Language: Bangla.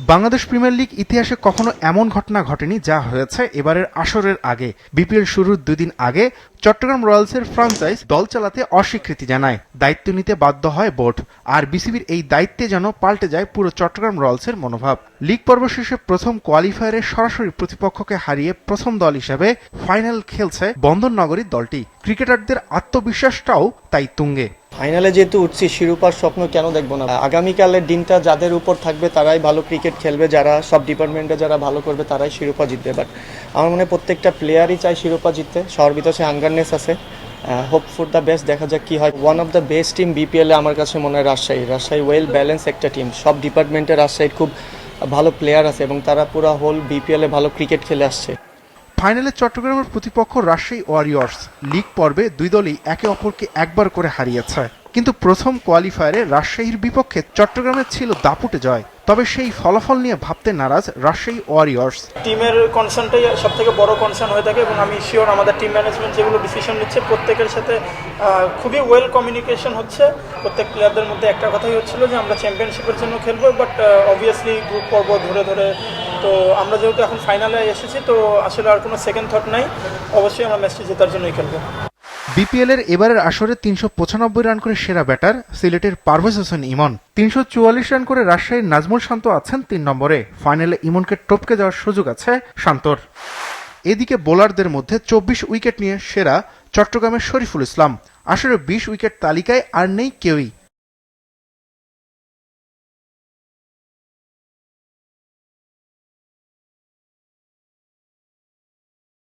বাংলাদেশ প্রিমিয়ার লিগ ইতিহাসে কখনো এমন ঘটনা ঘটেনি যা হয়েছে এবারের আসরের আগে। বিপিএল শুরুর 2 দিন আগে চট্টগ্রাম রয়্যালসের ফ্র্যাঞ্চাইজ দল চালাতে অস্বীকৃতি জানায়, দায়িত্ব নিতে বাধ্য হয় বোর্ড। আর বিসিবির এই দায়িত্বে যেন পাল্টে যায় পুরো চট্টগ্রাম রয়্যালসের মনোভাব। লিগ পর্ব শেষে প্রথম কোয়ালিফায়ারে সরাসরি প্রতিপক্ষকে হারিয়ে প্রথম দল হিসেবে ফাইনাল খেলছে বন্দরনগরীর দলটি। ক্রিকেটারদের আত্মবিশ্বাসটাও তাই তুঙ্গে। ফাইনালে যেহেতু উঠছি, শিরোপার স্বপ্ন কেন দেখবো না। আগামীকালের দিনটা যাদের উপর থাকবে তারাই ভালো ক্রিকেট খেলবে, যারা সব ডিপার্টমেন্টে যারা ভালো করবে তারাই শিরোপা জিতবে। বাট আমার মনে হয় প্রত্যেকটা প্লেয়ারই চায় শিরোপা জিততে, সবার ভিতরে সে হাঙ্গারনেস আছে। হোপ ফর দ্য বেস্ট, দেখা যাক কি হয়। One of the best team বিপিএলে আমার কাছে মনে হয় রাজশাহী ওয়েল ব্যালেন্স একটা টিম। সব ডিপার্টমেন্টে রাজশাহীর খুব ভালো প্লেয়ার আছে এবং তারা পুরো হোল বিপিএলে ভালো ক্রিকেট খেলে আসছে। ফাইনালে চট্টগ্রামের প্রতিপক্ষ রাজশাহী ওয়ারিয়র্স। লিগ পর্বে দুই দলই একে অপরকে একবার করে হারিয়েছে, কিন্তু প্রথম কোয়ালিফায়ারে রাজশাহীর বিপক্ষে চট্টগ্রামের ছিল দাপুটে জয়। তবে সেই ফলাফল নিয়ে ভাবতে নারাজ রাজশাহী ওয়ারিয়র্স। টিমের কনসার্নটাই সব থেকে বড় কনসার্ন হয়ে থাকে এবং আমি শিওর আমাদের টিম ম্যানেজমেন্ট যেগুলো ডিসিশন নিচ্ছে প্রত্যেকের সাথে খুবই ওয়েল কমিউনিকেশন হচ্ছে। প্রত্যেক প্লেয়ারদের মধ্যে একটা কথাই হচ্ছিল যে আমরা চ্যাম্পিয়নশিপের জন্য খেলবো, বাট অবভিয়াসলি গ্রুপ পর্ব ধরে তো আমরা যেহেতু এখন ফাইনালে এসেছি, তো আসলে আর কোনো সেকেন্ড থট নাই, অবশ্যই আমরা ম্যাচটি জেতার জন্যই খেলবো। বিপিএল এর এবারের আসরে 395 রান করে সেরা ব্যাটার সিলেটের পারভেজ হোসেন ইমন। 344 রান করে রাজশাহীর নাজমুল শান্ত আছেন 3 নম্বরে। ফাইনালে ইমনকে টপকে যাওয়ার সুযোগ আছে শান্তর। এদিকে বোলারদের মধ্যে 24 উইকেট নিয়ে সেরা চট্টগ্রামের শরীফুল ইসলাম। আসরে 20 উইকেট তালিকায় আর নেই কেউই।